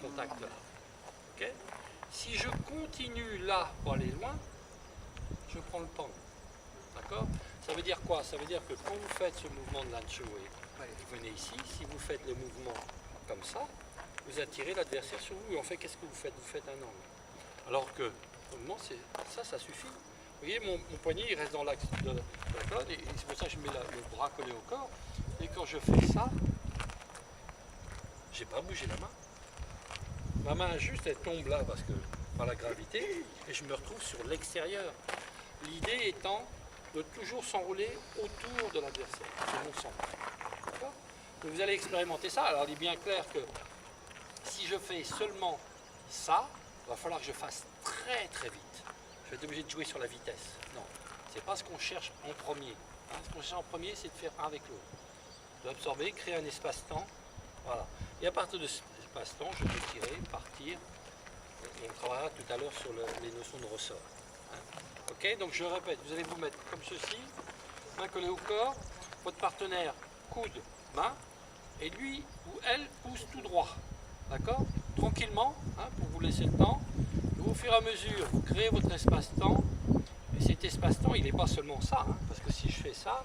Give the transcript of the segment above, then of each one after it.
contact là. Okay. Si je continue là pour aller loin, je prends le pan. D'accord? Ça veut dire quoi? Ça veut dire que quand vous faites ce mouvement de l'ancho et vous venez ici, si vous faites le mouvement comme ça, vous attirez l'adversaire sur vous. Et en fait, qu'est-ce que vous faites? Vous faites un angle. Alors que, normalement, ça suffit. Vous voyez, mon poignet, il reste dans l'axe de la colonne, et c'est pour ça que je mets le bras collé au corps. Et quand je fais ça, j'ai pas bougé la main. Ma main juste, elle tombe là, parce que par la gravité, et je me retrouve sur l'extérieur. L'idée étant de toujours s'enrouler autour de l'adversaire. C'est mon centre. D'accord? Donc vous allez expérimenter ça. Alors il est bien clair que si je fais seulement ça, il va falloir que je fasse très très vite. Je vais être obligé de jouer sur la vitesse. Non, c'est pas ce qu'on cherche en premier. Hein, ce qu'on cherche en premier, c'est de faire un avec l'autre. D'absorber, créer un espace-temps. Voilà. Et à partir de cet espace-temps, je vais tirer, partir. Et on travaillera tout à l'heure sur les notions de ressort. Hein. Ok, donc je répète, vous allez vous mettre comme ceci, main collée au corps, votre partenaire coude, main, et lui ou elle pousse tout droit. D'accord? Tranquillement, hein, pour vous laisser le temps. Et au fur et à mesure, vous créez votre espace-temps. Et cet espace-temps, il n'est pas seulement ça, hein, parce que si je fais ça,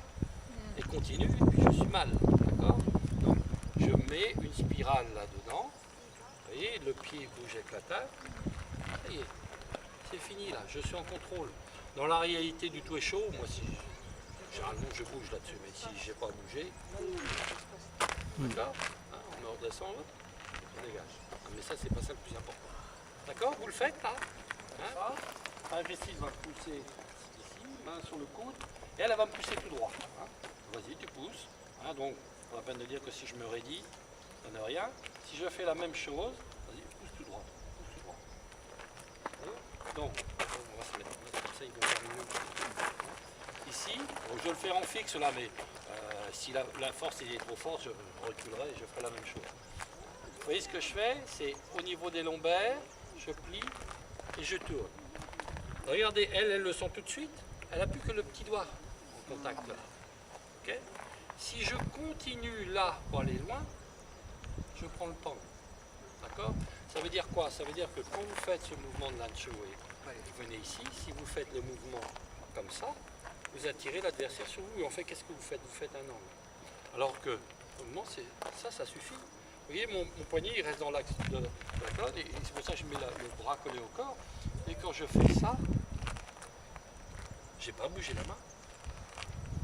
et continue, et puis je suis mal. D'accord? Donc, je mets une spirale là-dedans. Vous voyez, le pied bouge avec la table. Ça y est, c'est fini là, je suis en contrôle. Dans la réalité du tout est chaud, moi si généralement je bouge là-dessus, mais si je n'ai pas bougé, d'accord, hein, on me redescend, on dégage. Ah, mais ça, c'est pas ça le plus important. D'accord? Vous le faites là, hein? Agressive va pousser ici, main sur le coude, et elle va me pousser tout droit. Hein? Vas-y, tu pousses. Hein, donc, pas la peine de dire que si je me raidis, ça ne rien. Si je fais la même chose, vas-y, pousse tout droit. Pousse tout droit. Donc, on va se mettre comme ça, ils vont faire mieux. Ici, bon, je vais le faire en fixe là, mais si la force est trop forte, je reculerai et je ferai la même chose. Vous voyez ce que je fais? C'est au niveau des lombaires, je plie et je tourne. Regardez, elle le sent tout de suite. Elle n'a plus que le petit doigt en contact là. Okay? Si je continue là pour aller loin, je prends le pan. D'accord? Ça veut dire quoi? Ça veut dire que quand vous faites ce mouvement de l'ancho et vous venez ici, si vous faites le mouvement comme ça, vous attirez l'adversaire sur vous. Et en fait, qu'est-ce que vous faites? Vous faites un angle. Alors que, normalement, ça suffit. Vous voyez, mon poignet, il reste dans l'axe de la colonne, et c'est pour ça que je mets le bras collé au corps. Et quand je fais ça, j'ai pas bougé la main.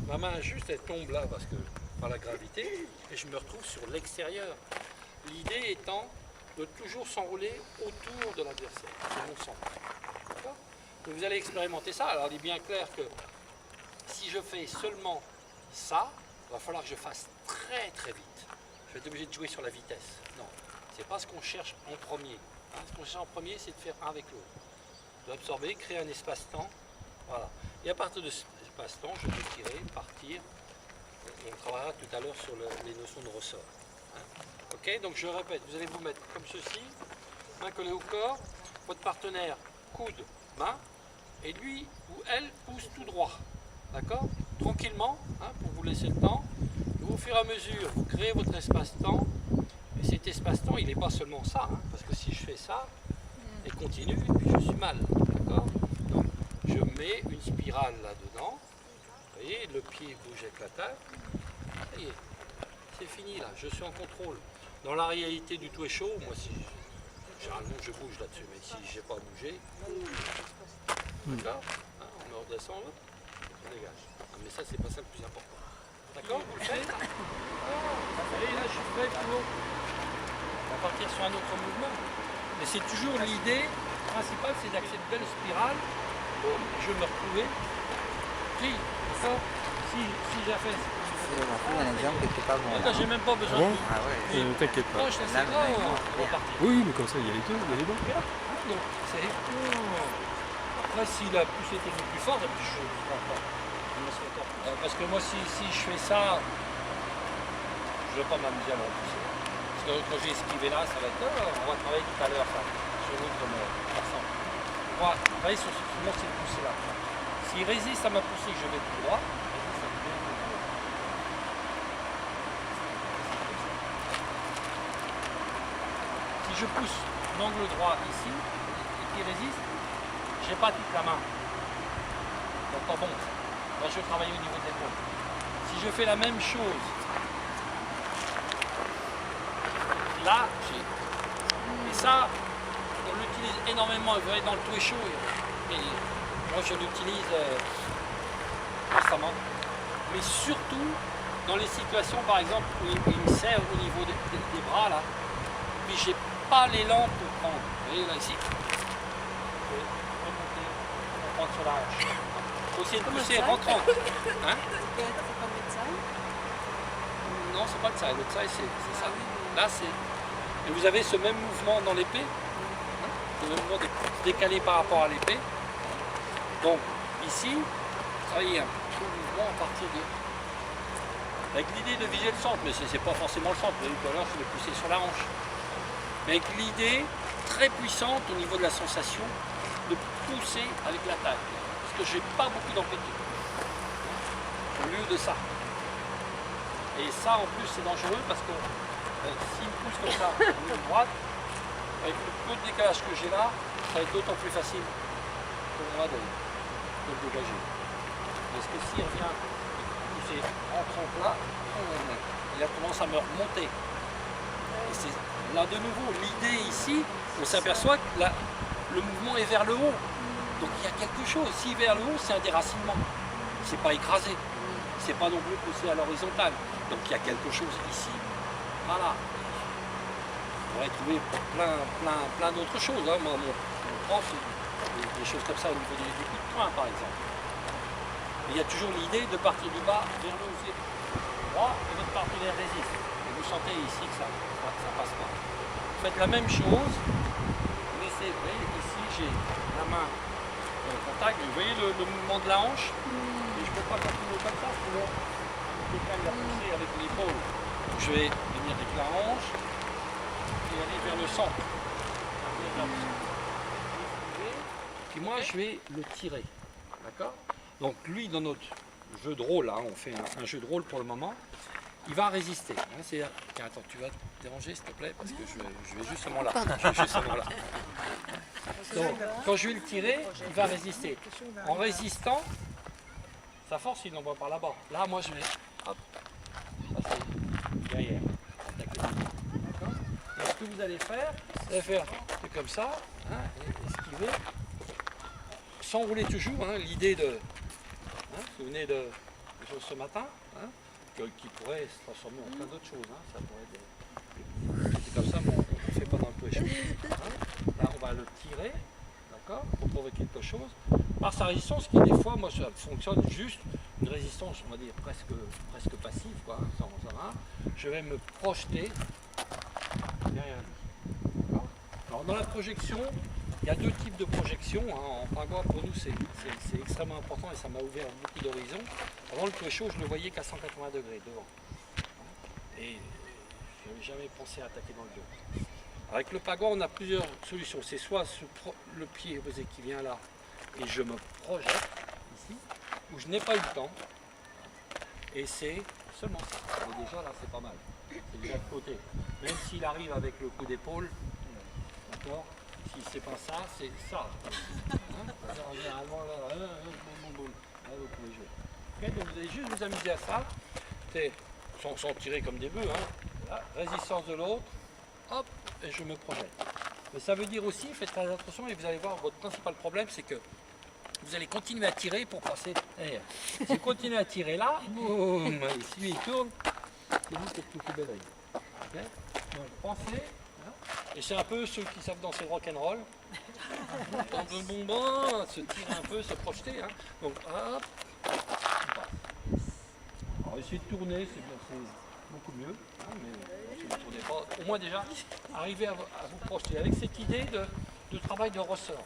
Ma main juste, elle tombe là, parce que par la gravité, et je me retrouve sur l'extérieur. L'idée étant de toujours s'enrouler autour de l'adversaire. C'est mon centre. D'accord? Donc vous allez expérimenter ça. Alors il est bien clair que si je fais seulement ça, il va falloir que je fasse très très vite. Je vais être obligé de jouer sur la vitesse. Non, c'est pas ce qu'on cherche en premier. Hein, ce qu'on cherche en premier, c'est de faire un avec l'autre. D'absorber, créer un espace-temps. Voilà. Et à partir de cet espace-temps, je vais tirer, partir. Et on travaillera tout à l'heure sur les notions de ressort. Hein. Ok, donc je répète, vous allez vous mettre comme ceci, main collée au corps, votre partenaire coude, main, et lui ou elle pousse tout droit. D'accord? Tranquillement, hein, pour vous laisser le temps. Et au fur et à mesure, vous créez votre espace-temps. Et cet espace-temps, il n'est pas seulement ça, hein, parce que si je fais ça, et continue, et puis je suis mal. D'accord? Donc, je mets une spirale là-dedans. Vous voyez, le pied bouge avec la table. Ça y est, c'est fini là, je suis en contrôle. Dans la réalité du tout est chaud, moi si généralement je bouge là-dessus, mais si je n'ai pas bougé, d'accord, hein, on me redescend, on dégage. Ah, mais ça, c'est pas ça le plus important. D'accord, vous le faites? Et là, je suis prêt pour on va partir sur un autre mouvement. Mais c'est toujours l'idée principale, c'est d'accepter une spirale. Je vais me retrouver pris. D'accord? Si j'ai fait. Un exemple qui n'était pas bon. Là, j'ai même pas besoin de. Ah ouais. T'inquiète pas. Je laisse ça, on va partir. Oui, mais comme ça, il y a les deux, il y a les deux. Donc, après, s'il a poussé plus fort, et puis je ne comprends pas. Parce que moi, si je fais ça, je ne vais pas m'amuser à me repousser. Parce que quand j'ai esquivé là, ça va être. On va travailler tout à l'heure sur l'autre ensemble. On va travailler sur moi, c'est de pousser là. S'il résiste à ma poussée, je vais tout droit. Si Si je pousse l'angle droit ici, et qui résiste, je n'ai pas toute la main. Donc pas bon. Là, je vais travailler au niveau de l'épaule. Si je fais la même chose, là, et ça, on l'utilise énormément. Vous voyez, dans le Tué chaud, et moi je l'utilise constamment. Mais surtout dans les situations, par exemple, où il me serre au niveau des bras, là, puis j'ai pas l'élan pour prendre. Vous voyez, là, ici. Je vais remonter, on prend sur la hanche. Il faut essayer de pousser rentrant. Hein? Non, c'est pas le tsai. Le tsai, c'est ça. Là, c'est... Et vous avez ce même mouvement dans l'épée. Le mouvement décalé par rapport à l'épée. Donc, ici, vous travaillez un petit mouvement à partir de... Avec l'idée de viser le centre, mais ce n'est pas forcément le centre. Vous voyez, tout à l'heure, je vais pousser sur la hanche. Mais avec l'idée très puissante au niveau de la sensation de pousser avec la taille. Parce que je n'ai pas beaucoup d'amplitude. Au lieu de ça. Et ça, en plus, c'est dangereux parce que s'il me pousse comme ça, à droite, avec le peu de décalage que j'ai là, ça va être d'autant plus facile pour moi de le dégager. Parce que s'il revient pousser en trompe là, il a tendance à me remonter. Et c'est là de nouveau, l'idée ici, on s'aperçoit que le mouvement est vers le haut. Donc il y a quelque chose. Si vers le haut, c'est un déracinement. C'est pas écrasé. C'est pas non plus poussé à l'horizontale. Donc il y a quelque chose ici. Voilà. On pourrait trouver plein d'autres choses. Hein. Moi, mon prof, des choses comme ça au niveau des coups de poing, par exemple. Et il y a toujours l'idée de partir du bas vers le haut. Droit et votre partenaire résiste. Et vous sentez ici que ça passe pas. Vous faites la même chose. Vous laissez, vous voyez, ici j'ai la main en contact. Vous voyez le mouvement de la hanche. Et je ne peux pas continuer comme ça, sinon quelqu'un l'a poussé avec l'épaule. Je vais venir avec la hanche et aller vers le centre. Puis moi je vais le tirer. D'accord? Donc lui dans notre jeu de rôle, hein, on fait un jeu de rôle pour le moment, il va résister. Hein, tiens, attends, tu vas te déranger s'il te plaît, parce que je vais justement là. Je vais justement là. Donc, quand je vais le tirer, il va résister. En résistant, sa force il n'envoie par là-bas. Là moi je vais hop, passer derrière. D'accord? Et ce que vous allez faire, c'est comme ça, hein, et esquiver, s'enrouler toujours, hein, l'idée de... Hein, vous vous souvenez de ce matin, hein, qui pourrait se transformer en plein d'autres choses. Hein, ça pourrait être c'est comme ça, mais on ne fait pas dans le Tué chaud. Hein. Là, on va le tirer, d'accord, pour provoquer quelque chose. Par sa résistance, qui des fois, moi, ça fonctionne juste une résistance, on va dire, presque passive, quoi, hein, sans rien. Je vais me projeter derrière lui. D'accord. Alors, dans la projection, il y a deux types de projections. Hein. En pagua, pour nous, c'est extrêmement important et ça m'a ouvert beaucoup d'horizons. Avant le Tué chaud, je ne le voyais qu'à 180 degrés devant. Et je n'avais jamais pensé à attaquer dans le dos. Avec le pagua, on a plusieurs solutions. C'est soit le pied qui vient là et je me projette ici, où je n'ai pas eu le temps. Et c'est seulement ça. Et déjà là, c'est pas mal. C'est déjà de côté. Même s'il arrive avec le coup d'épaule, d'accord. Si c'est pas ça, c'est ça. Hein, généralement, là, boum, là, vous pouvez jouer. Okay, donc vous allez juste vous amuser à ça. Sans tirer comme des bœufs. Hein. La résistance de l'autre, hop, et je me projette. Mais ça veut dire aussi, faites très attention et vous allez voir, votre principal problème, c'est que vous allez continuer à tirer pour passer derrière. Si vous continuez à tirer là, boum, ici il tourne, c'est vous qui êtes tout belle. Okay, donc pensez. Et c'est un peu ceux qui savent danser le rock'n'roll. Quand le bonbon, se tirer un peu, se projeter. Hein. Donc hop. Alors essayez de tourner, c'est beaucoup mieux. Hein, mais si vous ne tournez pas, au moins déjà, arrivez à vous projeter avec cette idée de travail de ressort.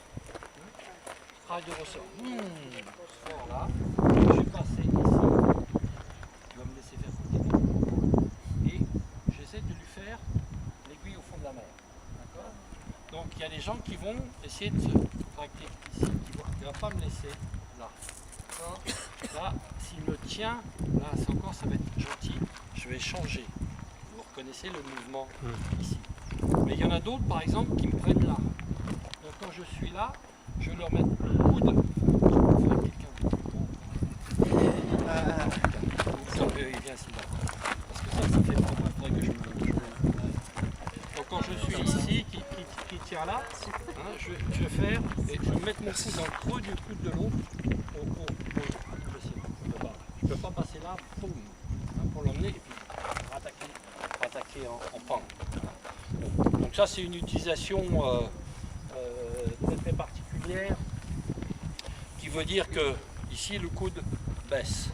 Travail de ressort. Ce fort là, je vais passer ici. Il va me laisser faire continuer. Et j'essaie de lui faire l'aiguille au fond de la mer. Donc il y a des gens qui vont essayer de se tracter ici, il ne va pas me laisser là. Là, s'il me tient, là encore ça va être gentil, je vais changer. Vous reconnaissez le mouvement ici. Mais il y en a d'autres, par exemple, qui me prennent là. Donc quand je suis là, je vais leur mettre le coude. Il faut quelqu'un. Il vient ici là. Parce que ça fait pas moi. Il faudrait que je me. Donc quand je suis ici, qui tient là, hein, je vais faire, et je vais mettre mon coude dans le creux du coude de l'autre. Je ne peux pas passer là, boum, hein, pour l'emmener et puis attaquer en pente. Donc ça c'est une utilisation très très particulière qui veut dire que ici le coude baisse.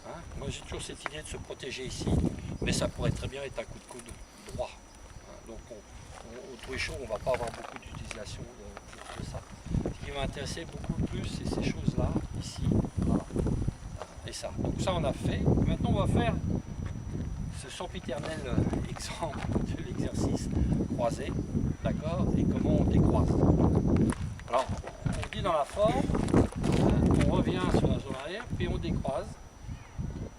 Hein. Moi j'ai toujours cette idée de se protéger ici, mais ça pourrait très bien être un coup de coude droit. Hein. Donc au Touéchaud on ne va pas avoir beaucoup d'utilisation de ça. Ce qui m'intéressait beaucoup plus c'est ces choses-là, ici, voilà. Et ça. Donc ça on a fait. Maintenant on va faire ce sempiternel exemple de l'exercice croisé, d'accord, et comment on décroise. Alors, on dit dans la forme, on revient sur la zone arrière, puis on décroise,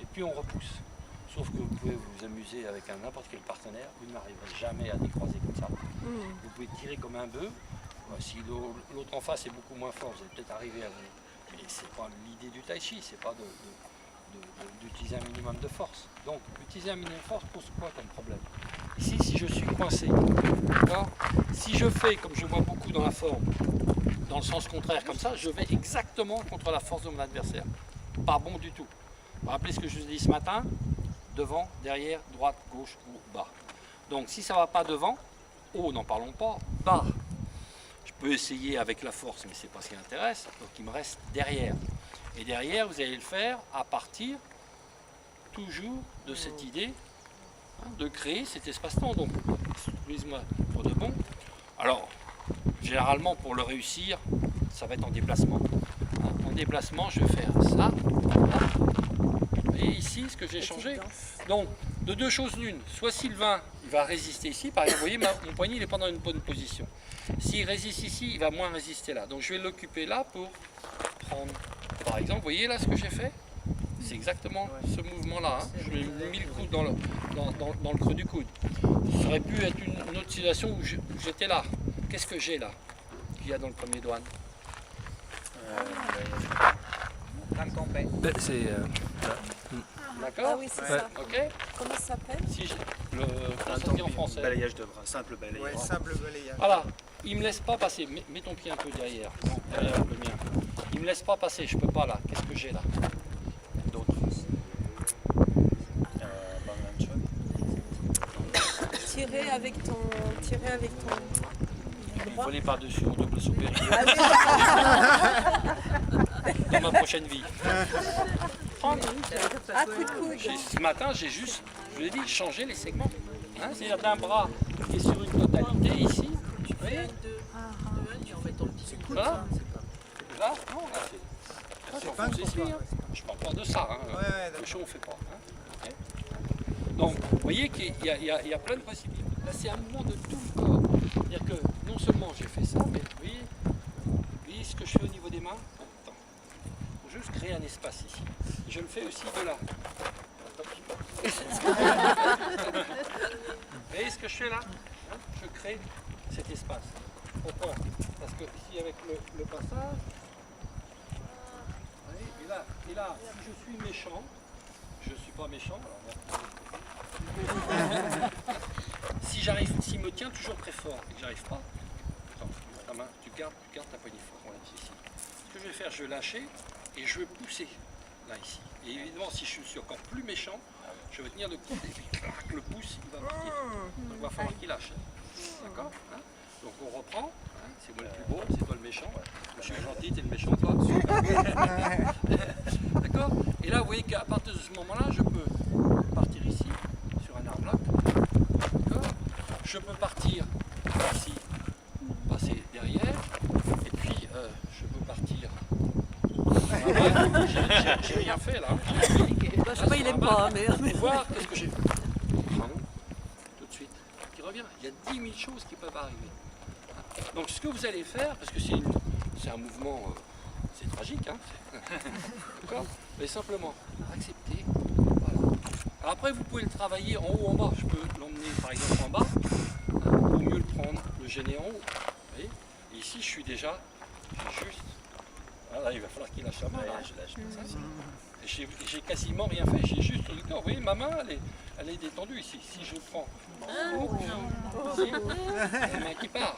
et puis on repousse. Sauf que vous pouvez vous amuser avec n'importe quel partenaire, vous n'arriverez jamais à décroiser comme ça. Vous pouvez tirer comme un bœuf, si l'autre en face est beaucoup moins fort, vous allez peut-être arriver à vous. Mais c'est pas l'idée du tai chi, c'est pas d'utiliser un minimum de force. Donc, utiliser un minimum de force pose quoi comme problème? Ici, si je suis coincé, d'accord, si je fais, comme je vois beaucoup dans la forme, dans le sens contraire comme ça, je vais exactement contre la force de mon adversaire. Pas bon du tout. Vous vous rappelez ce que je vous ai dit ce matin? Devant, derrière, droite, gauche ou bas. Donc, si ça ne va pas devant, haut, n'en parlons pas, bas. Je peux essayer avec la force, mais ce n'est pas ce qui m'intéresse. Donc, il me reste derrière. Et derrière, vous allez le faire à partir toujours de cette idée hein, de créer cet espace-temps. Donc, excusez-moi pour de bon. Alors, généralement, pour le réussir, ça va être en déplacement. Hein, en déplacement, je vais faire ça. Et ici, ce que j'ai changé. Donc, de deux choses l'une. Soit Sylvain, il va résister ici. Par exemple, vous voyez, mon poignet, il n'est pas dans une bonne position. S'il résiste ici, il va moins résister là. Donc, je vais l'occuper là pour prendre. Par exemple, vous voyez là ce que j'ai fait? C'est exactement ce mouvement-là. Hein. Je lui ai mis le coude dans le creux du coude. Ça aurait pu être une autre situation où j'étais là. Qu'est-ce que j'ai là? Qu'il y a dans le premier douane? C'est. D'accord? Ah oui, c'est ça. Ok? Comment ça s'appelle? Si on dit en français. Balayage de bras, simple balayage. Ouais, simple balayage. Voilà. Il ne me laisse pas passer. Mets ton pied un peu derrière. Non, derrière le mien. Il ne me laisse pas passer. Je ne peux pas là. Qu'est-ce que j'ai là? D'autres. Tirer avec ton. Voler par-dessus en double supérieur. Ah Dans ma prochaine vie. coup de coude. Ce matin, j'ai juste, je vous l'ai dit, changé les segments. Hein, c'est-à-dire d'un bras qui est sur une totalité ici. Vous voyez? Voilà. Là, non, là, c'est pas ici. Hein. Je parle pas de ça. Hein. Le show, on ne fait pas. Hein. Okay. Donc, vous voyez qu'il y a plein de possibilités. Là, c'est un mouvement de tout le corps. C'est-à-dire que non seulement j'ai fait ça, mais vous voyez ce que je fais au niveau des mains? Attends. Il faut juste créer un espace ici. Je le fais aussi de là. Vous voyez ce que je fais là? Hein, je crée cet espace. Pourquoi? Parce que ici avec le passage, et là, si je suis méchant, je ne suis pas méchant, s'il me tient toujours très fort et que j'arrive pas, attends, ta main, tu gardes ta poignée fort. Voilà, ici. Ce que je vais faire, je vais lâcher et je vais pousser là ici. Et évidemment, si je suis encore plus méchant, je vais tenir le coude et puis clac, le pouce, il va partir. Donc il va falloir qu'il lâche. D'accord, hein? Donc on reprend. Hein? C'est moi le plus beau, c'est toi le méchant. Je suis gentil, t'es le méchant, toi. D'accord? Et là, vous voyez qu'à partir de ce moment-là, je peux partir ici, sur un arm lock. D'accord? Je peux partir ici, passer derrière. Et puis, je peux partir. J'ai rien fait là. Je sais pas, il aime pas, mais. Pour voir qu'est-ce que j'ai fait. Tout de suite. Qui revient. Il y a 10 000 choses qui peuvent arriver. Donc ce que vous allez faire, parce que c'est un mouvement, c'est tragique, hein. D'accord? Mais simplement, accepter. Voilà. Alors après, vous pouvez le travailler en haut, en bas. Je peux l'emmener par exemple en bas. vaut mieux le prendre, le gêner en haut. Vous voyez? Et ici, je suis déjà, j'ai juste. Voilà, il va falloir qu'il lâche la main. Là, je lâche ça. Et j'ai quasiment rien fait. J'ai juste le corps. Vous voyez, ma main, elle est détendue ici. Si je prends. Ici, la main qui part.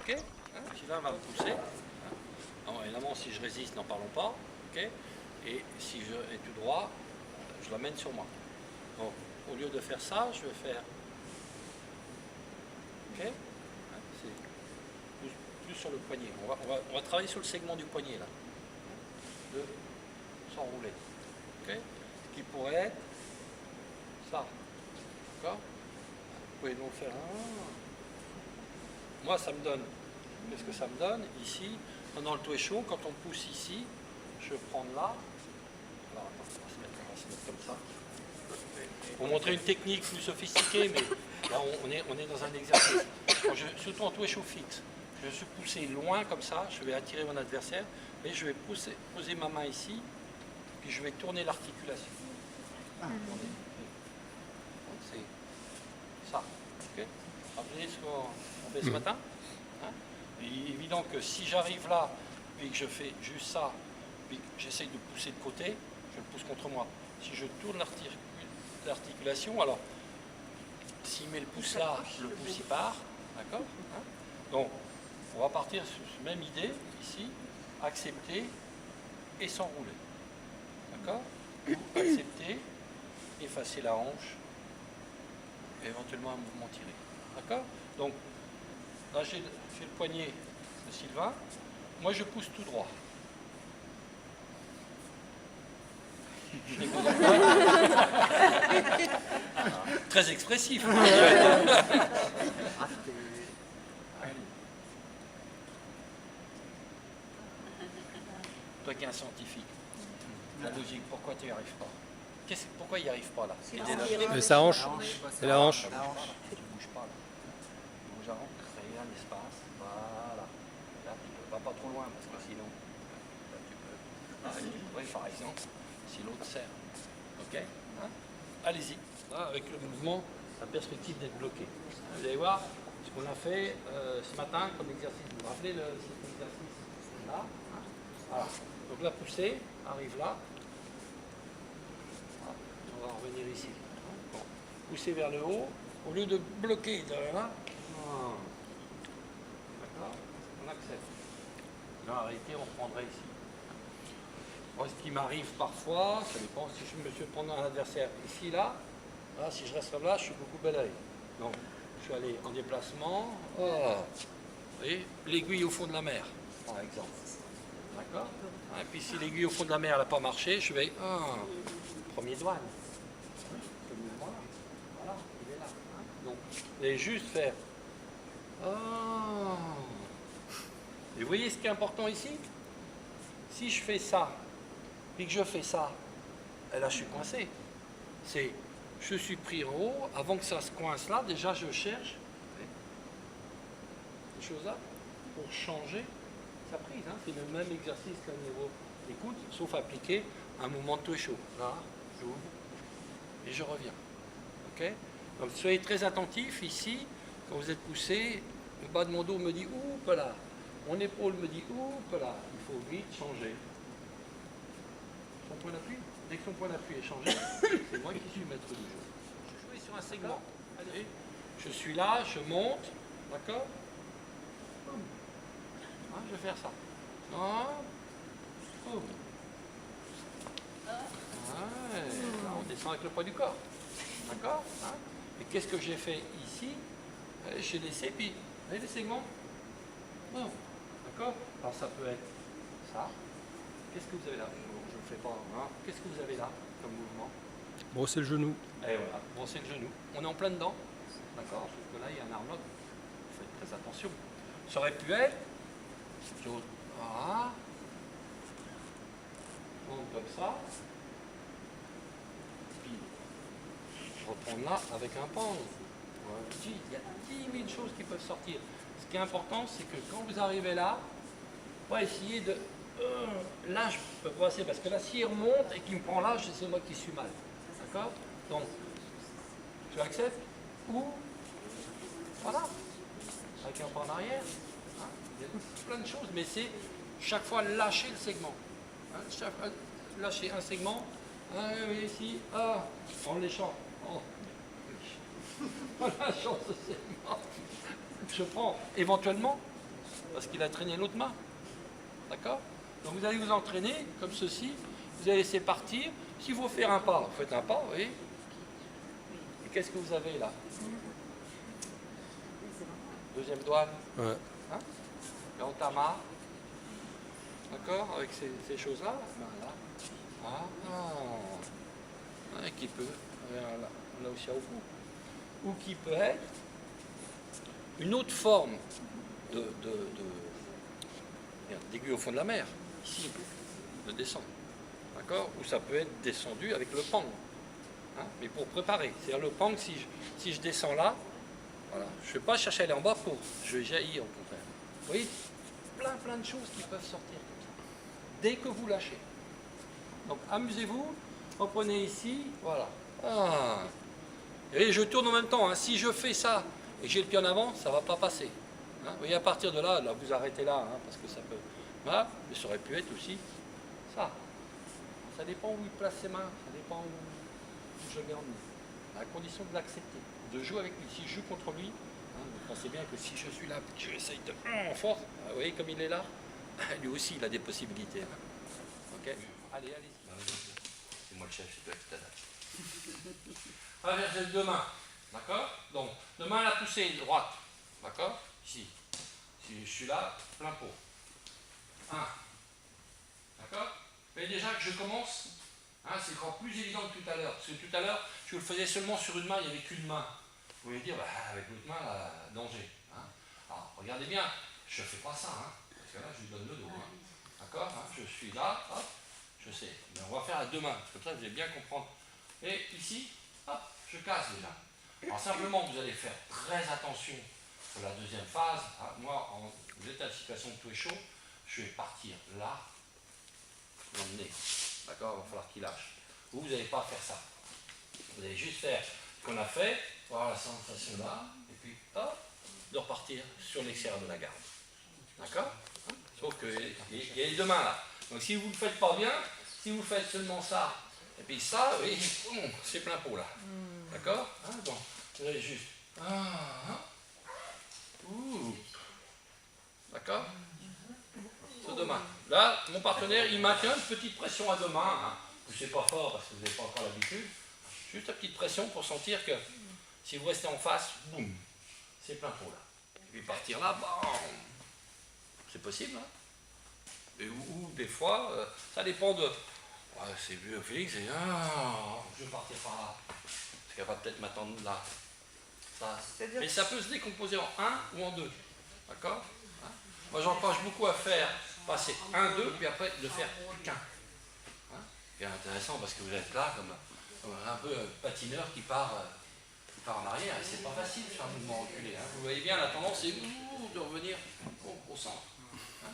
Ok? Celui-là va me pousser. Alors, évidemment, si je résiste, n'en parlons pas. Ok? Et si je est tout droit, je l'amène sur moi. Donc, au lieu de faire ça, je vais faire. Ok? C'est plus sur le poignet. On va travailler sur le segment du poignet là. De s'enrouler. Ok? Ce qui pourrait être ça. D'accord? Vous pouvez donc faire un. Moi, ça me donne. Qu'est-ce que ça me donne? Ici, pendant le Tuesho, quand on pousse ici, je vais prendre là. Alors, attends, on va se mettre comme ça. Pour montrer une technique plus sophistiquée, mais là, on est dans un exercice. Surtout en Tuesho fixe. Je suis poussé loin comme ça, je vais attirer mon adversaire, et je vais poser ma main ici, puis je vais tourner l'articulation. C'est ça. Okay? Rappelez ce qu'on fait ce matin. Hein? Il est évident que si j'arrive là, puis que je fais juste ça, puis que j'essaye de pousser de côté, je le pousse contre moi. Si je tourne l'articulation, alors s'il met le pouce là, le pouce il part. D'accord? Hein? Donc, on va partir sur cette même idée, ici, accepter et s'enrouler. D'accord? Accepter, effacer la hanche, et éventuellement un mouvement tiré. D'accord? Donc, là j'ai le poignet de Sylvain. Moi je pousse tout droit. Très expressif. Toi qui es un scientifique, la logique, pourquoi tu n'y arrives pas? Pourquoi il n'y arrive pas là? Sa hanche. C'est la hanche. Tu ne bouges pas là. Tu bouges avant, créer un espace. Voilà. Là, tu ne vas pas trop loin parce que sinon, là, tu peux. Oui, par exemple, si l'autre serre. Ok? Hein? Allez-y. Là, avec le mouvement, la perspective d'être bloqué. Vous allez voir ce qu'on a fait ce matin comme exercice. Vous vous rappelez cet exercice là? Voilà. Donc la poussée arrive là. On va revenir ici. Bon. Pousser vers le haut. Au lieu de bloquer de là, d'accord, on accepte. Là, en réalité, on prendrait ici. Moi, ce qui m'arrive parfois, ça dépend si je me suis prendre un adversaire ici, là, si je reste là, je suis beaucoup balayé. Donc, je suis allé en déplacement. Oh. Vous voyez, l'aiguille au fond de la mer, par exemple. D'accord? Et puis si l'aiguille au fond de la mer n'a pas marché, je vais premier douane. Ce mouvement-là. Voilà, il est là. Donc, vous allez juste faire. Et vous voyez ce qui est important ici? Si je fais ça, puis que je fais ça, et là je suis coincé. Je suis pris en haut, avant que ça se coince là, déjà je cherche ces choses-là pour changer sa prise. Hein. C'est le même exercice qu'un niveau écoute, sauf appliquer un mouvement de Tuesho. Là, j'ouvre et je reviens. Ok? Donc soyez très attentifs ici, quand vous êtes poussé, le bas de mon dos me dit oup là, mon épaule me dit oup là, il faut vite changer. Son point d'appui, dès que son point d'appui est changé, c'est moi qui suis maître du jeu. Je joue sur un segment. Allez. Je suis là, je monte, d'accord? Je vais faire ça. Là, on descend avec le poids du corps. D'accord? Et qu'est-ce que j'ai fait ici? J'ai laissé, puis, vous voyez les segments? D'accord? Alors ça peut être ça. Qu'est-ce que vous avez là? Je ne le fais pas. Qu'est-ce que vous avez là comme mouvement? Brosser le genou. Et voilà, brosser le genou. On est en plein dedans. D'accord? Sauf que là, il y a un armlock. Faites très attention. Ça aurait pu être. Voilà. Donc comme ça. Puis reprendre là avec un pendre. Il y a 10 000 choses qui peuvent sortir. Ce qui est important, c'est que quand vous arrivez là, on va essayer de. Là, je peux passer parce que là, s'il remonte et qu'il me prend là, c'est moi qui suis mal. D'accord? Donc, je accepte ou. Voilà. avec un pas en arrière. Hein. Il y a plein de choses, mais c'est chaque fois lâcher le segment. Hein. Chaque fois, lâcher un segment, ici, en léchant. Oh. En lâchant ce segment. Je prends éventuellement, parce qu'il a traîné l'autre main. D'accord? Donc vous allez vous entraîner comme ceci, vous allez laisser partir. S'il faut faire un pas, vous faites un pas, vous voyez. Et qu'est-ce que vous avez là? Deuxième douane. Ouais. Hein? Et on tamarre. D'accord? Avec ces choses-là. Voilà. Qui peut, là aussi au bout. Ou qui peut être une autre forme d'aiguille au fond de la mer, ici, de descendre. D'accord? Ou ça peut être descendu avec le pang. Hein? Mais pour préparer. C'est-à-dire le pang, si je descends là, voilà, je ne vais pas chercher à aller en bas pour, je vais jaillir au contraire. Vous voyez, plein de choses qui peuvent sortir comme ça. Dès que vous lâchez. Donc amusez-vous, reprenez ici, voilà. Et je tourne en même temps. Hein. Si je fais ça et que j'ai le pied en avant, ça ne va pas passer. Hein. Vous voyez, à partir de là, vous arrêtez là, hein, parce que ça peut. Voilà, mais ça aurait pu être aussi ça. Ça dépend où il place ses mains, ça dépend où je l'ai emmené. À condition de l'accepter, de jouer avec lui. Si je joue contre lui, hein, vous pensez bien que si je suis là, que j'essaye de en force, vous voyez comme il est là, lui aussi il a des possibilités. Hein. Ok. Allez, allez-y. C'est moi le chef, c'est toi qui t'adaptes. Inversez les deux mains. D'accord? Donc, deux mains à la poussée droite. D'accord? Ici. Si je suis là, plein pot. 1. D'accord? Mais déjà que je commence, hein, c'est encore plus évident que tout à l'heure. Parce que tout à l'heure, je le faisais seulement sur une main, il n'y avait qu'une main. Vous pouvez dire, bah, avec l'autre main, là, danger. Hein. Alors, regardez bien, je ne fais pas ça. Hein, parce que là, je lui donne le dos. Hein. D'accord? Hein, je suis là, hop, je sais. Mais on va faire à deux mains. Comme ça, vous allez bien comprendre. Et ici, hop, je casse déjà. Alors simplement, vous allez faire très attention sur la deuxième phase. Hein. Moi, en état de situation de tout est chaud, je vais partir là, l'emmener. D'accord? Il va falloir qu'il lâche. Vous n'allez pas faire ça. Vous allez juste faire ce qu'on a fait, voir la sensation là, et puis hop, de repartir sur l'extérieur de la garde. D'accord? Sauf qu'il y a les deux mains là. Donc si vous ne le faites pas bien, si vous faites seulement ça, et puis ça, oui, c'est plein pot là. D'accord? Hein, bon, vous allez juste. D'accord? Sur deux mains. Là, mon partenaire, il maintient une petite pression à deux mains. Hein. C'est pas fort parce que vous n'avez pas encore l'habitude. Juste une petite pression pour sentir que si vous restez en face, boum, c'est plein pot là. Et puis partir là, bam. C'est possible, hein? Et ou des fois, ça dépend de. C'est vieux, Félix, c'est. Je vais partir par là. Parce qu'elle va peut-être m'attendre là. Ça. Mais ça peut se décomposer en 1 ou en 2. D'accord? Hein? Moi, j'encourage beaucoup à faire passer 1, 2, puis après de faire qu'un. Hein? C'est intéressant parce que vous êtes là comme un peu patineur qui part en arrière. Et c'est pas facile de faire un mouvement reculé. Hein? Vous voyez bien, la tendance c'est de revenir au centre. Hein?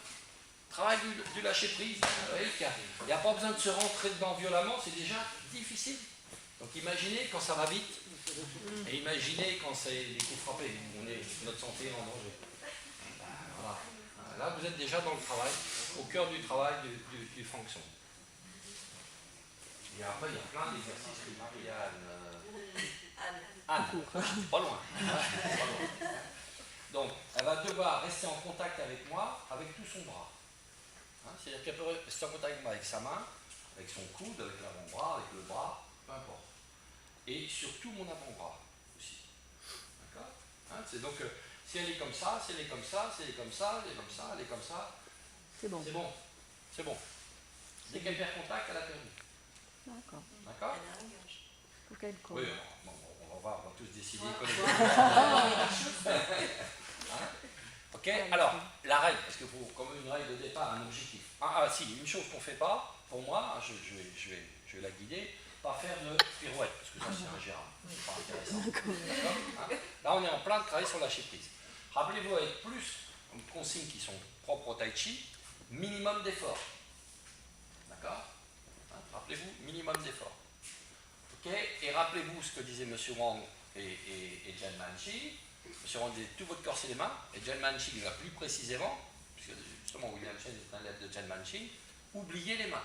Travail du lâcher prise. Vous voyez qu'il n'y a pas besoin de se rentrer dedans violemment, c'est déjà difficile. Donc imaginez quand ça va vite, et imaginez quand c'est des coups frappés, où notre santé est en danger. Voilà. Là, vous êtes déjà dans le travail, au cœur du travail du fonction. Et après, il y a plein d'exercices que Anne, pas loin. Donc, elle va devoir rester en contact avec moi, avec tout son bras. Hein, c'est-à-dire qu'elle peut rester en contact avec moi avec sa main, avec son coude, avec l'avant-bras, avec le bras, peu importe. Et surtout mon avant-bras aussi. D'accord? Hein, c'est donc, si elle est comme ça, si elle est comme ça, si elle est comme ça, elle est comme ça, elle est comme ça. C'est bon. C'est bon. C'est bon. Dès qu'elle perd contact, elle a perdu. D'accord. D'accord? Faut qu'elle colle. Oui, bon, on va tous décider. Hein? Ok, alors, la règle, parce qu'il faut comme une règle de départ, un objectif. Si, une chose qu'on ne fait pas, pour moi, je vais la guider, pas faire de pirouette, parce que ça c'est ingérable, c'est pas intéressant. D'accord? Hein? Là, on est en plein de travail sur la lâcher prise. Rappelez-vous, avec plus de consignes qui sont propres au tai chi, minimum d'effort. D'accord? Hein? Rappelez-vous, minimum d'effort. Ok? Et rappelez-vous ce que disaient M. Wang et Jian Manji, Je me suis rendu tout votre corps et les mains, et Jen Manchi va plus précisément, puisque justement William Chen est un élève de Jen Manchi, oubliez les mains.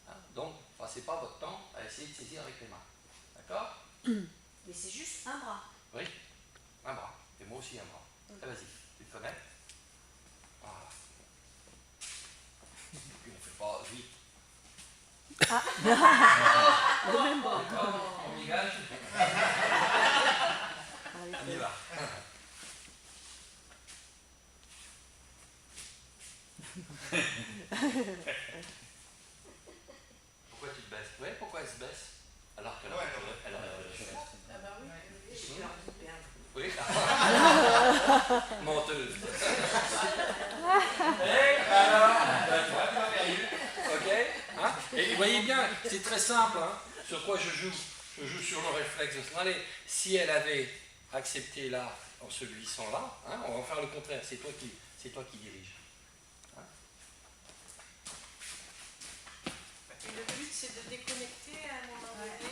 Hein, donc, ne passez pas votre temps à essayer de saisir avec les mains. D'accord? Mais c'est juste un bras. Oui, un bras. Et moi aussi un bras. Allez, vas-y, tu te connais? Voilà. Et puis on ne fait pas vite. Le même bras. On dégage. On y va. Pourquoi tu te baisses? Oui, pourquoi elle se baisse? Alors qu'elle elle Ah bah oui, j'ai peur de perdre. oui. Menteuse. Et alors, toi, tu m'as perdu. Ok, hein? Et vous voyez bien, c'est très simple. Hein, sur quoi je joue? Je joue sur le réflexe de se aller. Si elle avait accepté là, en se glissant là, hein, on va faire le contraire. C'est toi qui dirige. Hein? Et le but, c'est de déconnecter à un moment donné.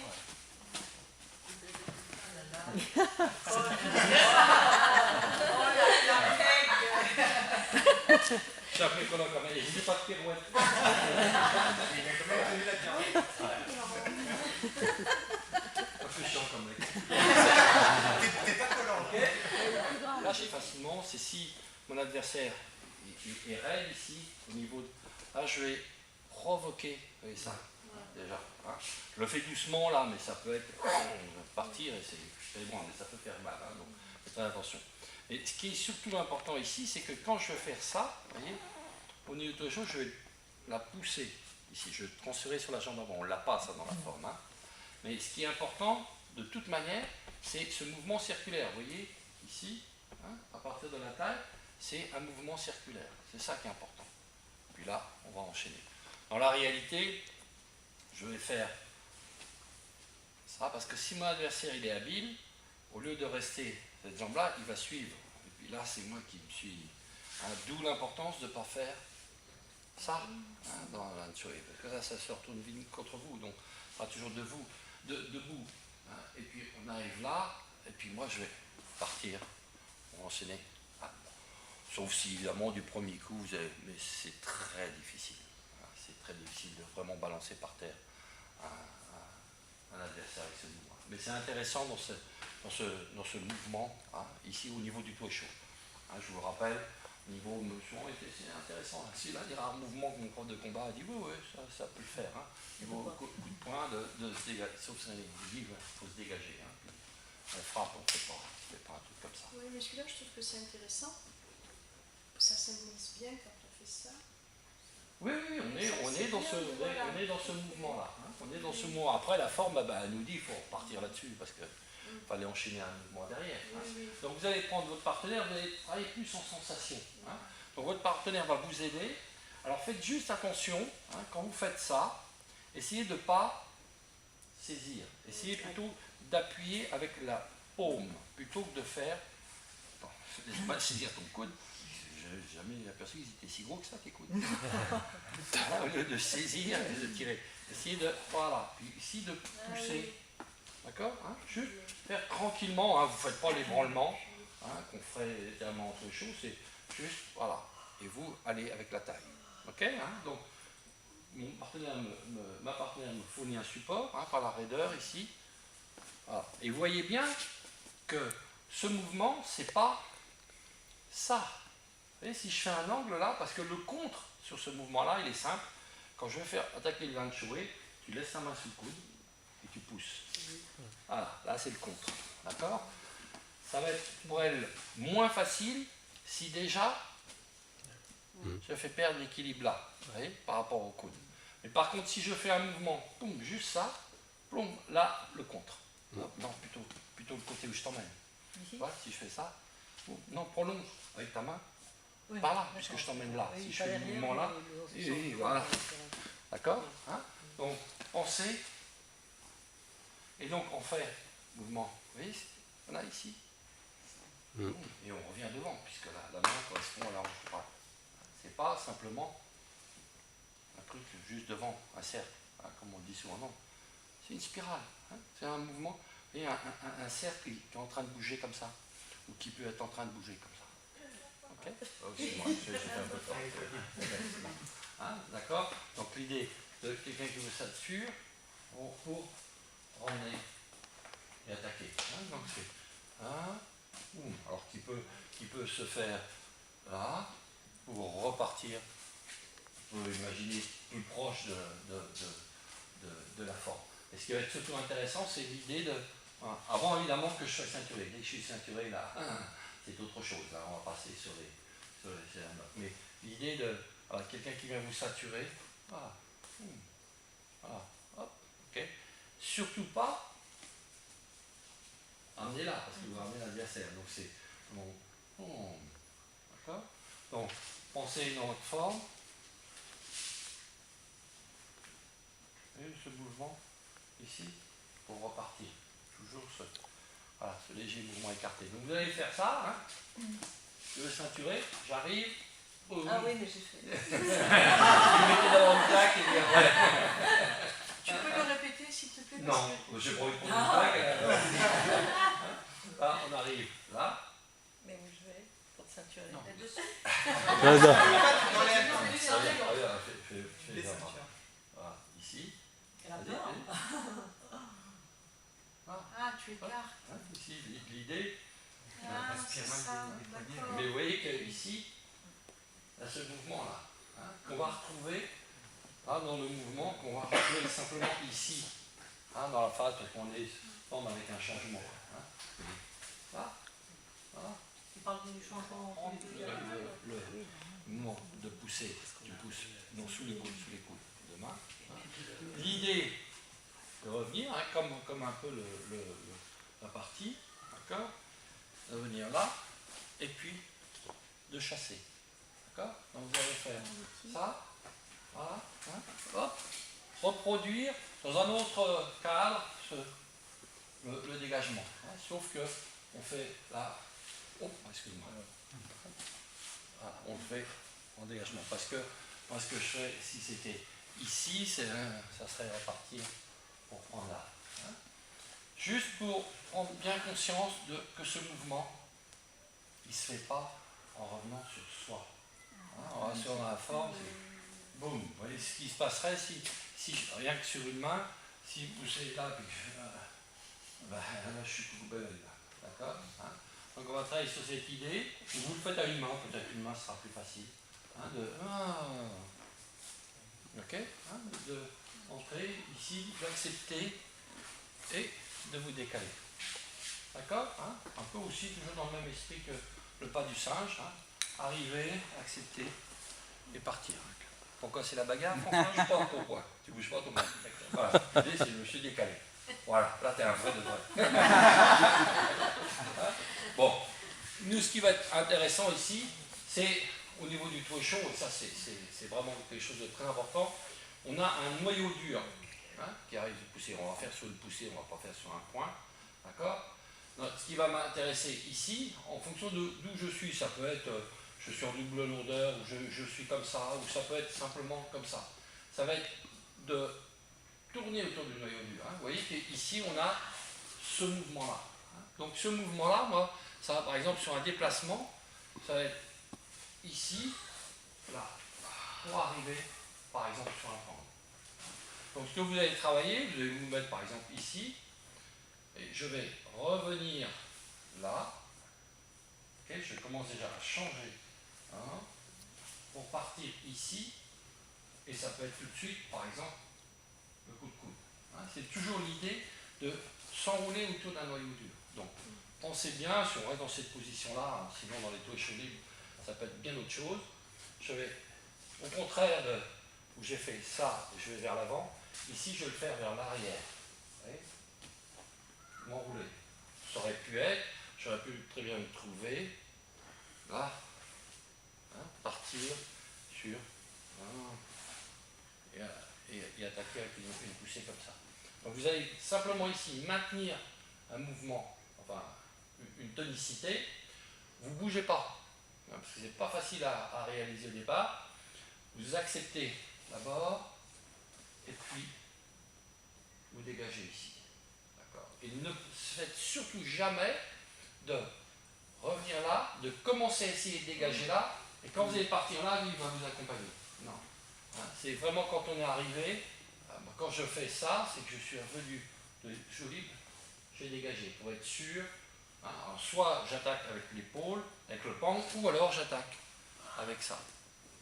Oh la peg. J'ai appris qu'on a quand même. Je dis pas de pirouette. Un peu chiant comme mec. T'es pas collant. Ok. Lâchez facilement. C'est si mon adversaire est raide ici, au niveau de. Là, je vais provoquer. Vous voyez ça déjà. Hein. Je le fais doucement là, mais ça peut être. Partir et c'est bon, mais ça peut faire mal. Hein, donc, faites attention. Et ce qui est surtout important ici, c'est que quand je vais faire ça, vous voyez, au niveau de chose, je vais la pousser ici. Je vais transférer sur la jambe avant. On ne l'a pas ça dans la forme. Hein. Mais ce qui est important, de toute manière, c'est ce mouvement circulaire. Vous voyez, ici, hein, à partir de la taille, c'est un mouvement circulaire. C'est ça qui est important. Puis là, on va enchaîner. Dans la réalité, je vais faire ça parce que si mon adversaire il est habile, au lieu de rester cette jambe-là, il va suivre. Et puis là, c'est moi qui me suis. Hein, d'où l'importance de ne pas faire ça hein, dans la tuerie. Parce que là, ça se retourne vite contre vous. Donc, on sera toujours debout. Hein, et puis, on arrive là. Et puis, moi, je vais partir. On va enchaîner. Hein. Sauf si, évidemment, du premier coup, vous avez. Mais c'est très difficile. Hein, c'est très difficile de vraiment balancer par terre un adversaire avec ce mouvement. Mais c'est intéressant dans ce mouvement, hein, ici au niveau du clochot. Hein, je vous le rappelle, au niveau motion, c'est intéressant. C'est l'un des rares mouvements que mon prof de combat a dit oui, ça peut le faire. Hein. Au niveau coup de poing, de se dégager. Sauf si il faut se dégager. Hein. Puis, on frappe, on ne fait pas un truc comme ça. Oui, mais celui-là, je trouve que c'est intéressant. Ça symbolise bien quand on fait ça. Oui, on est dans ce mouvement-là. Hein. On est dans ce mouvement. Après, la forme, elle nous dit qu'il faut repartir là-dessus parce qu'il fallait enchaîner un mouvement derrière. Hein. Oui. Donc vous allez prendre votre partenaire, vous allez travailler plus en sensation. Hein. Donc votre partenaire va vous aider. Alors faites juste attention, hein, quand vous faites ça, essayez de ne pas saisir. Essayez plutôt d'appuyer avec la paume plutôt que de faire. Attends, laisse-moi saisir ton coude. J'ai jamais aperçu qu'ils étaient si gros que ça, tes coudes. Au lieu de saisir et de tirer. Essayez de. Voilà. Puis ici de pousser. D'accord hein. Juste faire tranquillement. Hein. Vous ne faites pas l'ébranlement hein, qu'on ferait éternellement entre choses. C'est juste. Voilà. Et vous allez avec la taille. Ok hein. Donc, ma partenaire me fournit un support hein, par la raideur ici. Voilà. Et vous voyez bien que ce mouvement, c'est pas ça. Vous voyez, si je fais un angle là, parce que le contre sur ce mouvement-là, il est simple. Quand je vais faire attaquer le Lanchoé, tu laisses ta main sous le coude et tu pousses. Voilà, là c'est le contre. D'accord? Ça va être pour elle moins facile si déjà je fais perdre l'équilibre là, vous voyez, par rapport au coude. Mais par contre, si je fais un mouvement, boum, juste ça, boum, là, le contre. Non, plutôt le côté où je t'emmène. Tu vois, si je fais ça, boum, non, prolonge avec ta main. Oui, par là, puisque je t'emmène là. Oui, Si je fais le mouvement là, et voilà. D'accord hein. Donc, pensez. Et donc, on fait mouvement. Vous voyez, on a ici. Et on revient devant, puisque la main correspond à la hanche droite. C'est pas simplement un truc juste devant, un cercle, hein, comme on le dit souvent. Non. C'est une spirale. Hein. C'est un mouvement. Et un cercle qui est en train de bouger comme ça. ou qui peut être en train de bouger comme ça. Ok? Aussi, moi, j'ai fait un peu fort. Hein, d'accord? Donc l'idée de quelqu'un qui vous sature pour ramener et attaquer. Hein, donc c'est un, alors qui peut se faire là, pour repartir, vous pouvez imaginer plus proche de la forme. Et ce qui va être surtout intéressant, c'est l'idée de, avant évidemment que je sois ceinturé, dès que je suis ceinturé là, c'est autre chose, là, on va passer sur les mais l'idée de quelqu'un qui vient vous saturer, voilà, voilà, hop, ok, surtout pas amener là, parce que vous ramenez l'adversaire, donc c'est bon, d'accord, donc pensez dans votre forme, et ce mouvement ici, pour repartir, toujours ce léger mouvement écarté. Donc vous allez faire ça, hein. Je veux ceinturer, j'arrive. Ah oui, mais j'ai fait. Vous mettez d'abord une claque et puis après. Tu peux le répéter s'il te plaît? Non, j'ai pas envie de prendre une claque. Là, on arrive là. Mais où je vais pour te ceinturer Non. là-dessus. Fais les avant. Voilà, ici. Elle a peur. Ah, tu écartes. Ici, l'idée. Ah, c'est ça, d'accord. Mais vous voyez qu'ici, à ce mouvement-là, hein, qu'on va retrouver dans le mouvement, qu'on va retrouver simplement ici, dans la phase, parce qu'on est forme avec un changement. Hein. Là, voilà. Tu parles du changement. Le mouvement de pousser, tu pousses, non sous les coudes de main. Hein. L'idée de revenir, hein, comme un peu la partie, d'accord, de venir là, et puis de chasser. D'accord? Donc vous allez faire ça, voilà, hein, hop, reproduire dans un autre cadre le dégagement. Hein, sauf que on fait là, oh, excuse-moi, voilà, on le fait en dégagement. Parce que je ferais, si c'était ici, ça serait repartir pour prendre là. Hein. Juste pour prendre bien conscience que ce mouvement, il ne se fait pas en revenant sur soi. Hein, on va sur la forme, c'est boum. Vous voyez ce qui se passerait si rien que sur une main, si vous poussez là, puis là je suis coupé là. D'accord, hein. Donc on va travailler sur cette idée. Vous le faites à une main, peut-être une main sera plus facile. Hein, ok, hein, de entrer ici, d'accepter et de vous décaler. D'accord, hein, un peu aussi toujours dans le même esprit que le pas du singe. Hein. Arriver, accepter et partir. Pourquoi c'est la bagarre? Enfin, je ne sais pas pourquoi. Tu bouges pas, Thomas. Voilà, l'idée c'est je me suis décalé. Voilà, là t'es un vrai de vrai. Bon, nous ce qui va être intéressant ici, c'est au niveau du toit chaud, et ça c'est vraiment quelque chose de très important, on a un noyau dur qui arrive de pousser. On va faire sur une poussée, on ne va pas faire sur un point. D'accord? Ce qui va m'intéresser ici, en fonction d'où je suis, ça peut être je suis en double lourdeur, ou je suis comme ça, ou ça peut être simplement comme ça. Ça va être de tourner autour du noyau dur. Hein. Vous voyez qu'ici on a ce mouvement-là. Hein. Donc ce mouvement-là, moi, ça va par exemple sur un déplacement, ça va être ici, là, pour arriver par exemple sur un pendu. Donc ce que vous allez travailler, vous allez vous mettre par exemple ici, et je vais revenir là, okay, je commence déjà à changer, hein, pour partir ici, et ça peut être tout de suite par exemple le coup de coude. Hein, c'est toujours l'idée de s'enrouler autour d'un noyau dur. Donc pensez bien, si on reste dans cette position-là, hein, sinon dans les taux échaudés, ça peut être bien autre chose. Je vais, au contraire de où j'ai fait ça, je vais vers l'avant, ici je vais le faire vers l'arrière. M'enrouler. Ça aurait pu être, j'aurais pu très bien me trouver là, hein, partir sur et attaquer avec une poussée comme ça. Donc vous allez simplement ici maintenir un mouvement, enfin une tonicité, vous ne bougez pas, hein, parce que ce n'est pas facile à réaliser au départ. Vous acceptez d'abord et puis vous dégagez ici. Et ne faites surtout jamais de revenir là, de commencer à essayer de dégager là, et quand vous allez partir là, lui, il va vous accompagner. Non. Hein, c'est vraiment quand on est arrivé, quand je fais ça, c'est que je suis revenu de je libre, j'ai dégagé, pour être sûr. Hein, alors soit j'attaque avec l'épaule, avec le pang, ou alors j'attaque avec ça.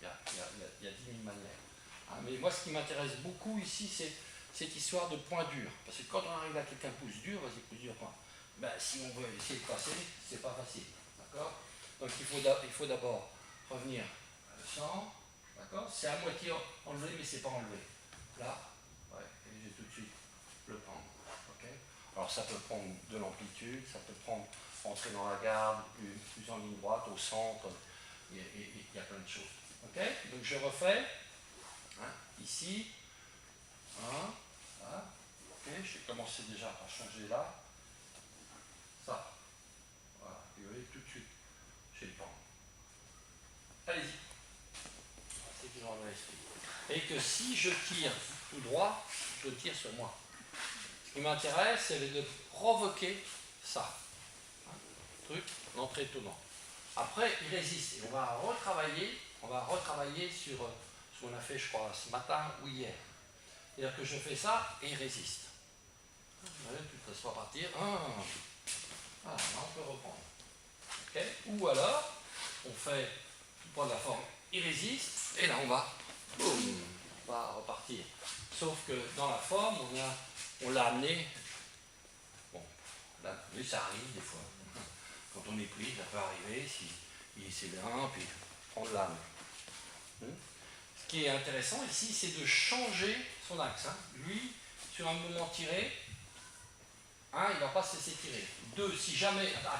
Il y a 10 000 manières. Hein, mais moi, ce qui m'intéresse beaucoup ici, c'est cette histoire de point dur. Parce que quand on arrive à quelqu'un pouce dur, vas-y, pouce dur, point. Ben, si on veut essayer de passer, c'est pas facile. D'accord? Donc il faut d'abord revenir à le sang. D'accord? C'est à moitié enlevé, mais c'est pas enlevé. Là, ouais, et j'ai tout de suite le prendre. Okay? Alors ça peut prendre de l'amplitude, ça peut prendre entrer dans la garde, plus en ligne droite, au centre, il y a plein de choses. Okay? Donc je refais, hein, ici, hein, là, okay, je vais commencer déjà par changer là, ça, voilà, et vous voyez tout de suite, j'ai le temps. Allez-y. C'est toujours dans l'esprit. Et que si je tire tout droit, je tire sur moi. Ce qui m'intéresse, c'est de provoquer ça. Hein, truc, l'entrée tournant. Après, il résiste. Et on va retravailler sur ce qu'on a fait, je crois, ce matin ou hier. C'est-à-dire que je fais ça et il résiste. Vous voyez, tout ça va partir. Voilà, là on peut reprendre. Okay? Ou alors, on fait prend la forme, il résiste, et là on va, boum, on va repartir. Sauf que dans la forme, on l'a amené, bon, là, mais ça arrive des fois. Quand on est pris, ça peut arriver, si c'est bien, puis prendre l'âme. Ce qui est intéressant ici, c'est de changer son axe. Hein. Lui, sur un moment tiré, un, il ne va pas se laisser tirer. Deux, si jamais... Attends.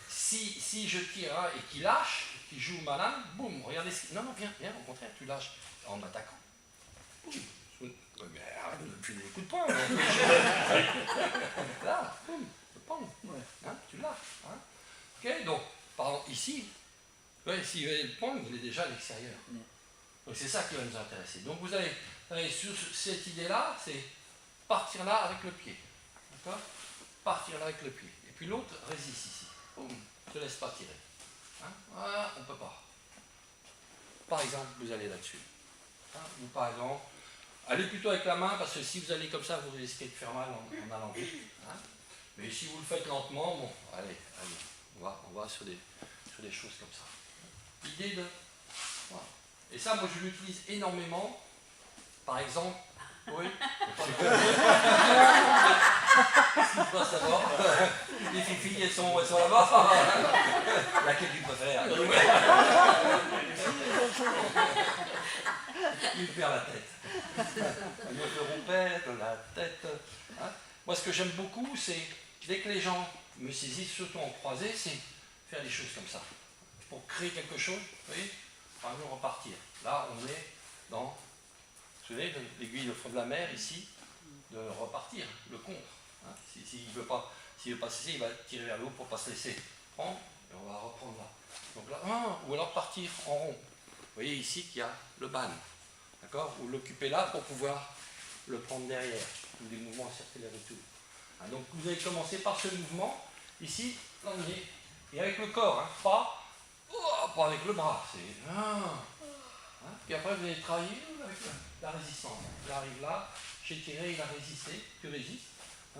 Si je tire un et qu'il lâche, qu'il joue malin, boum, regardez ce qu'il... Non, viens, au contraire, tu lâches en attaquant. Boum. Mais arrête de me filer des coups de poing. Là, boum, le poing. Hein, tu lâches. Hein. Ok, donc, par exemple, ici, s'il y avait le poing, il est déjà à l'extérieur. Donc c'est ça qui va nous intéresser. Donc vous allez sur cette idée-là, c'est partir là avec le pied. D'accord? Partir là avec le pied. Et puis l'autre résiste ici. Boum, ne te laisse pas tirer. Hein? Voilà, on ne peut pas. Par exemple, vous allez là-dessus. Hein? Ou par exemple, allez plutôt avec la main, parce que si vous allez comme ça, vous risquez de faire mal en allant vite. Hein? Mais si vous le faites lentement, bon, allez, on va sur des choses comme ça. L'idée de... Voilà. Et ça, moi, je l'utilise énormément. Par exemple, oui. Si tu dois savoir, les filles, elles sont là-bas. Laquelle tu préfères? Il perd la tête. Il me fait rompre la tête. Hein? Moi, ce que j'aime beaucoup, c'est dès que les gens me saisissent, surtout en croisée, c'est faire des choses comme ça. Pour créer quelque chose, vous voyez? Par exemple, repartir. Là, on est dans, vous savez, l'aiguille au fond de la mer, ici, de repartir, le contre. Hein. S'il ne veut pas cesser, il va tirer vers le haut pour ne pas se laisser prendre, et on va reprendre là. Donc là, ou alors partir en rond. Vous voyez ici qu'il y a le ban, d'accord? Ou l'occuper là pour pouvoir le prendre derrière. Ou des mouvements circulaires et tout. Hein, donc vous allez commencer par ce mouvement, ici, là on est, et avec le corps, hein, pas avec le bras, c'est... Hein. Puis après, vous allez travailler avec la résistance. Il arrive là, j'ai tiré, il a résisté, tu résistes.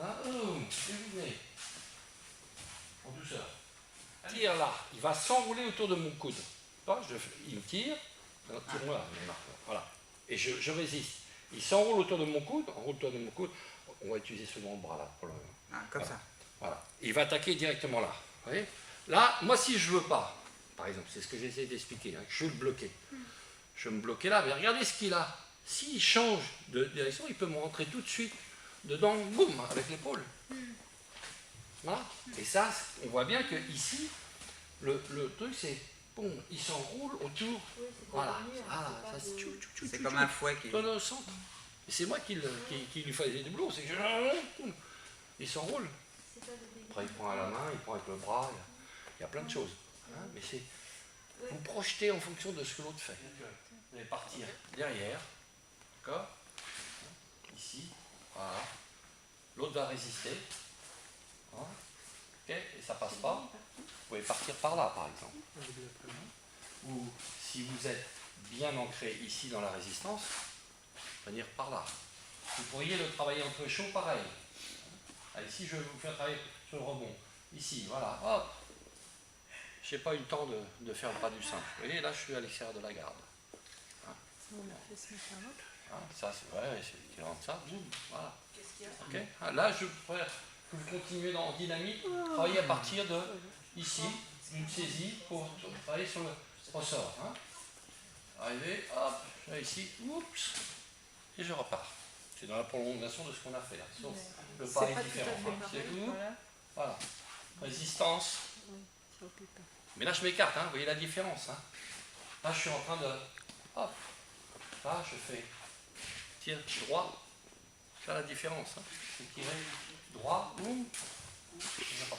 Hein. Et vous venez. En douceur. Il tire là, il va s'enrouler autour de mon coude. Il me tire, tire-moi, voilà. Et je résiste. Il s'enroule autour de mon coude, on va utiliser seulement le bras là. Pour le... comme voilà. ça. Voilà. Il va attaquer directement là. Vous voyez? Là, moi, si je ne veux pas, par exemple, c'est ce que j'essaie d'expliquer, hein, je veux le bloquer. Je vais me bloquer là, mais regardez ce qu'il a. S'il change de direction, il peut me rentrer tout de suite dedans, boum, avec l'épaule. Voilà. Et ça, on voit bien que ici, le truc, c'est, boum, il s'enroule autour. Voilà. C'est comme un fouet qui... Dans le centre. Et c'est moi qui lui faisais des boulot, c'est que il s'enroule. Après, il prend à la main, il prend avec le bras, il y a plein de choses. Hein, mais c'est... Vous projetez en fonction de ce que l'autre fait. Vous allez partir derrière, d'accord? Ici, Voilà. L'autre va résister. Hein. Ok, et ça passe pas. Vous pouvez partir par là, par exemple. Ou si vous êtes bien ancré ici dans la résistance, venir par là. Vous pourriez le travailler entre chaud, pareil. Ici, je vais vous faire travailler sur le rebond. Ici, voilà, hop. Je n'ai pas eu le temps de faire le pas du simple. Vous voyez, là, je suis à l'extérieur de la garde. Hein. Hein, ça, c'est vrai, c'est qui rentre ça. Boum, voilà. Qu'est-ce qu'il y a? Ok. Ah, là, je pourrais vous continuer en dynamique, travailler à partir de ici, une saisie pour travailler sur le ressort. Hein. Arriver, hop, je vais ici, oups, et je repars. C'est dans la prolongation de ce qu'on a fait là, sauf le pas est différent. Hein. C'est où? Voilà. Résistance. Mais là, je m'écarte, hein. Vous voyez la différence. Hein. Là, je suis en train de... Hop. Là, je fais... Tire droit. Là, la différence. Hein. Je tire droit. Boum. Je repars.